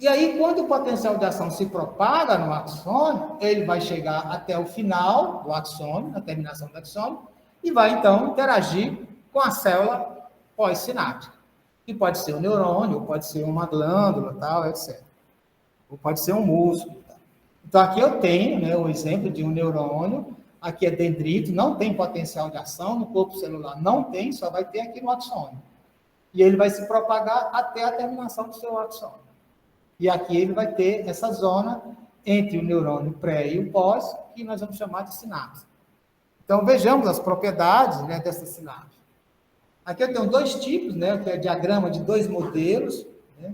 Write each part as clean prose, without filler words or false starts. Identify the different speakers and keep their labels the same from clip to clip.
Speaker 1: E aí, quando o potencial de ação se propaga no axônio, ele vai chegar até o final do axônio, na terminação do axônio, e vai, então, interagir com a célula pós-sináptica. Que pode ser um neurônio, pode ser uma glândula, tal, etc. Ou pode ser um músculo. Tal. Então, aqui eu tenho, né, o exemplo de um neurônio, aqui é dendrito, não tem potencial de ação, no corpo celular não tem, só vai ter aqui no axônio. E ele vai se propagar até a terminação do seu axônio. E aqui ele vai ter essa zona entre o neurônio pré e o pós, que nós vamos chamar de sinapse. Então, vejamos as propriedades, né, dessa sinapse. Aqui eu tenho dois tipos, né, que é o diagrama de dois modelos. Né?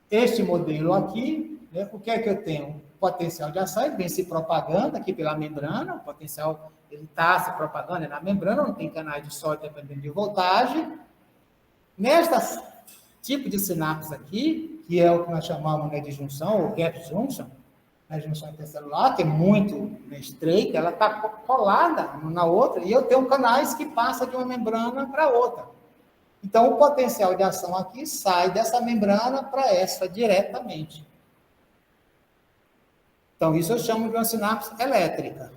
Speaker 1: Este modelo aqui, né, o que é que eu tenho? Potencial de ação, ele vem se propagando aqui pela membrana, o potencial ele está se propagando na membrana, não tem canais de sódio dependendo de voltagem. Nesta tipo de sinapse aqui, que é o que nós chamamos, né, de junção, ou gap junction, a junção intercelular, que é muito, né, estreita, ela está colada uma na outra, e eu tenho canais que passam de uma membrana para outra. Então, o potencial de ação aqui sai dessa membrana para essa diretamente. Então, isso eu chamo de uma sinapse elétrica.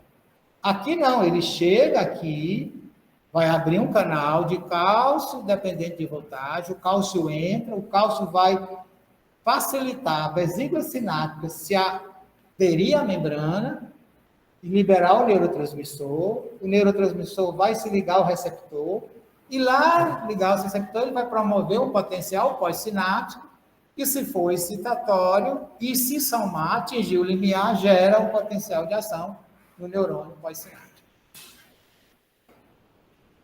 Speaker 1: Aqui não, ele chega aqui, vai abrir um canal de cálcio, dependente de voltagem, o cálcio entra, o cálcio vai facilitar a vesícula sináptica se aderir à membrana e liberar o neurotransmissor vai se ligar ao receptor, e lá, ligar o receptor, ele vai promover um potencial pós-sináptico, que se for excitatório, e se somar, atingir o limiar, gera um potencial de ação no neurônio pós-sináptico.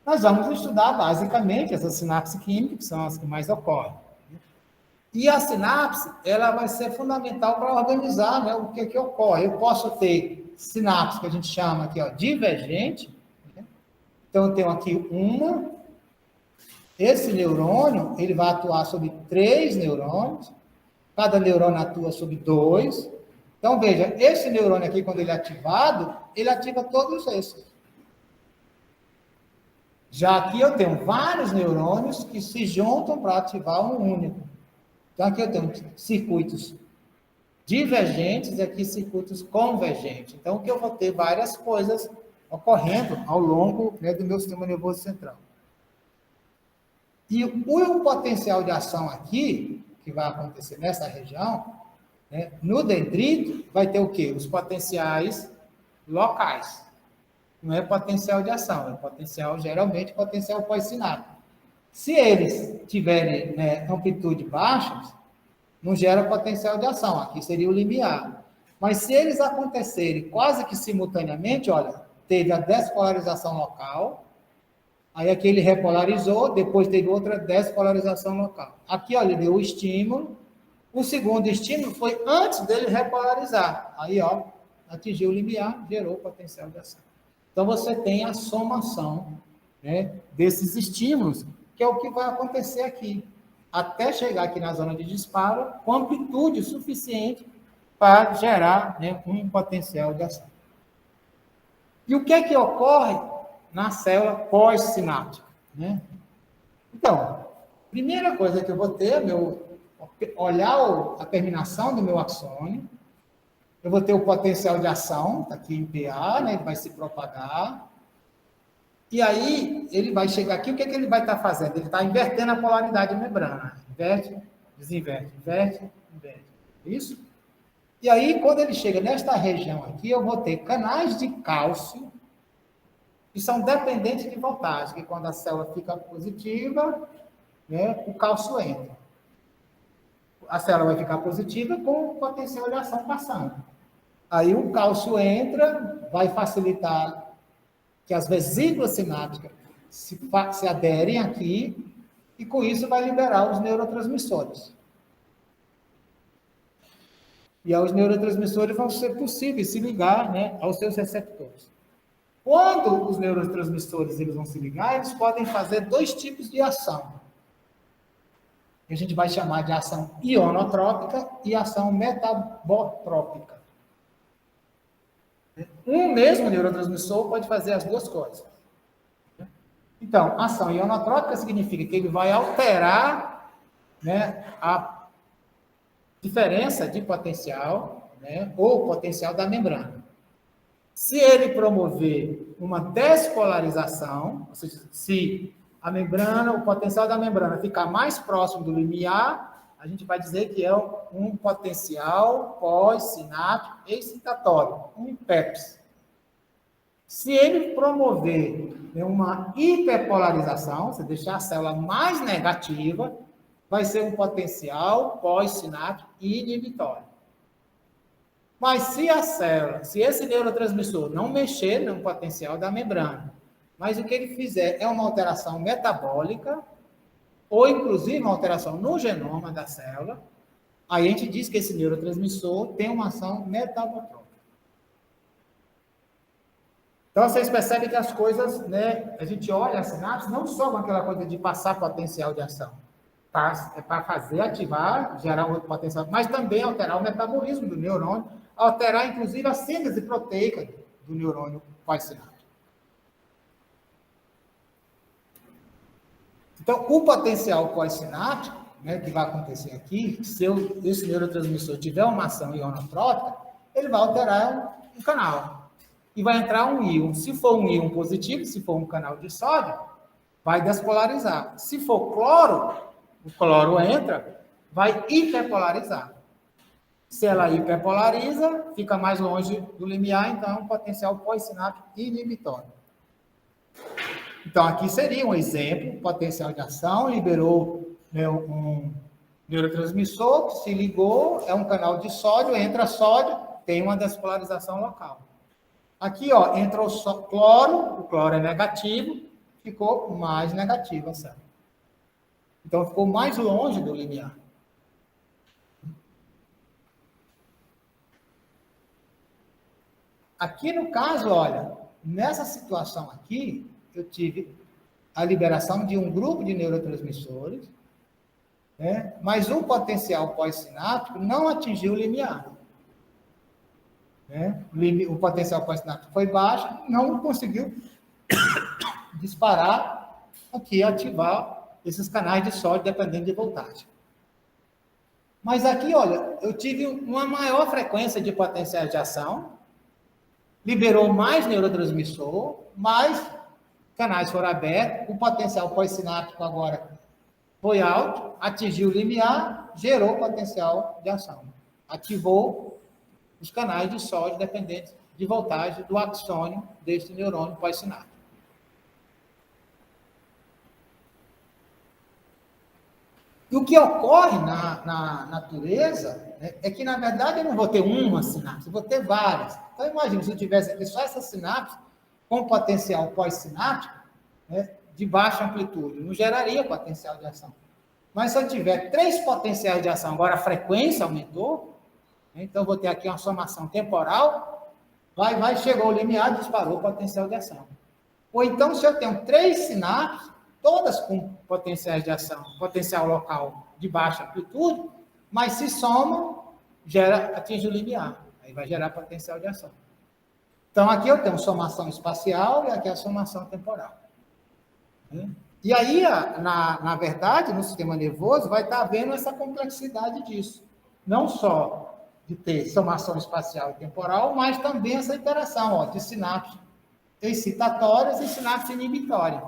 Speaker 1: Nós vamos estudar, basicamente, essas sinapses químicas, que são as que mais ocorrem. E a sinapse, ela vai ser fundamental para organizar, né, o que ocorre. Eu posso ter sinapse, que a gente chama aqui, ó, divergente. Né? Então, eu tenho aqui uma. Esse neurônio, ele vai atuar sobre 3 neurônios. Cada neurônio atua sobre 2. Então, veja, esse neurônio aqui, quando ele é ativado, ele ativa todos esses. Já aqui eu tenho vários neurônios que se juntam para ativar um único. Então, aqui eu tenho circuitos divergentes e aqui circuitos convergentes. Então, o que eu vou ter várias coisas ocorrendo ao longo, né, do meu sistema nervoso central. E o potencial de ação aqui, que vai acontecer nessa região, né, no dendrito, vai ter o quê? Os potenciais locais. Não é potencial de ação, é potencial, geralmente, potencial pós-sináptico. Se eles tiverem, né, amplitude baixa, não gera potencial de ação, aqui seria o limiar. Mas se eles acontecerem quase que simultaneamente, olha, teve a despolarização local, aí aqui ele repolarizou, depois teve outra despolarização local. Aqui, olha, deu o estímulo, o segundo estímulo foi antes dele repolarizar. Aí, ó, atingiu o limiar, gerou potencial de ação. Então, você tem a somação, né, desses estímulos, que é o que vai acontecer aqui, até chegar aqui na zona de disparo, com amplitude suficiente para gerar, né, um potencial de ação. E o que é que ocorre na célula pós-sináptica? Né? Então, primeira coisa que eu vou ter, olhar a terminação do meu axônio, eu vou ter o potencial de ação, está aqui em PA, né, ele vai se propagar, e aí ele vai chegar aqui, o que é que ele vai estar fazendo? Ele está invertendo a polaridade da membrana. Inverte, desinverte, inverte, inverte. Isso? E aí, quando ele chega nesta região aqui, eu vou ter canais de cálcio que são dependentes de voltagem, que quando a célula fica positiva, né, o cálcio entra. A célula vai ficar positiva com o potencial de ação passando. Aí o cálcio entra, vai facilitar que as vesículas sinápticas se aderem aqui, e com isso vai liberar os neurotransmissores. E aí os neurotransmissores vão ser possíveis se ligar, né, aos seus receptores. Quando os neurotransmissores eles vão se ligar, eles podem fazer 2 tipos de ação. Que a gente vai chamar de ação ionotrópica e ação metabotrópica. Um mesmo neurotransmissor pode fazer as 2 coisas. Então, ação ionotrópica significa que ele vai alterar, né, a diferença de potencial, né, ou potencial da membrana. Se ele promover uma despolarização, ou seja, se a membrana, o potencial da membrana ficar mais próximo do limiar, a gente vai dizer que é um potencial pós-sináptico excitatório, um PEPS. Se ele promover uma hiperpolarização, se deixar a célula mais negativa, vai ser um potencial pós-sináptico inibitório. Mas se a célula, se esse neurotransmissor não mexer no potencial da membrana, mas o que ele fizer é uma alteração metabólica, ou inclusive uma alteração no genoma da célula, aí a gente diz que esse neurotransmissor tem uma ação metabotrópica. Então, vocês percebem que as coisas, né, a gente olha a sinapse não só com aquela coisa de passar potencial de ação, tá? É para fazer, ativar, gerar um potencial, mas também alterar o metabolismo do neurônio, alterar, inclusive, a síntese proteica do neurônio pós-sináptico. Então, o potencial pós-sináptico, né, que vai acontecer aqui, se esse neurotransmissor tiver uma ação ionotrópica, ele vai alterar o canal. E vai entrar um íon. Se for um íon positivo, se for um canal de sódio, vai despolarizar. Se for cloro, o cloro entra, vai hiperpolarizar. Se ela hiperpolariza, fica mais longe do limiar, então é um potencial pós-sináptico inibitório. Então, aqui seria um exemplo, potencial de ação, liberou, né, um neurotransmissor que se ligou, é um canal de sódio, entra sódio, tem uma despolarização local. Aqui, ó, entrou o cloro é negativo, ficou mais negativo a célula. Então, ficou mais longe do limiar. Aqui no caso, olha, nessa situação aqui, eu tive a liberação de um grupo de neurotransmissores, né, mas o potencial pós-sináptico não atingiu o limiar. Né? O potencial pós-sináptico foi baixo, não conseguiu disparar aqui, ativar esses canais de sódio dependendo de voltagem. Mas aqui, olha, eu tive uma maior frequência de potenciais de ação, liberou mais neurotransmissor, mais canais foram abertos, o potencial pós-sináptico agora foi alto, atingiu o limiar, gerou potencial de ação. Ativou os canais de sódio dependentes de voltagem do axônio deste neurônio pós-sináptico. E o que ocorre na natureza, né, é que, na verdade, eu não vou ter uma sinapse, eu vou ter várias. Então, imagina, se eu tivesse aqui só essa sinapse com potencial pós-sináptico, né, de baixa amplitude, não geraria potencial de ação. Mas se eu tiver 3 potenciais de ação, agora a frequência aumentou, então, vou ter aqui uma somação temporal, chegou o limiar, disparou o potencial de ação. Ou então, se eu tenho 3 sinapses, todas com potenciais de ação, potencial local de baixa amplitude, mas se somam, atinge o limiar. Aí vai gerar potencial de ação. Então, aqui eu tenho somação espacial e aqui a somação temporal. E aí, na verdade, no sistema nervoso, vai estar havendo essa complexidade disso. Não só de ter somação espacial e temporal, mas também essa interação, ó, de sinapses excitatórias e sinapse inibitória.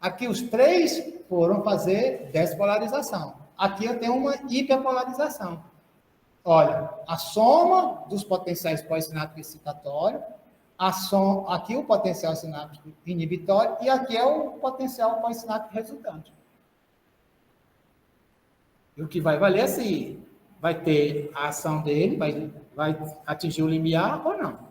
Speaker 1: Aqui os 3 foram fazer despolarização. Aqui eu tenho uma hiperpolarização. Olha, a soma dos potenciais pós-sináptico excitatório, aqui o potencial sináptico inibitório e aqui é o potencial pós-sináptico resultante. E o que vai valer é se vai ter a ação dele, vai atingir o limiar ou não.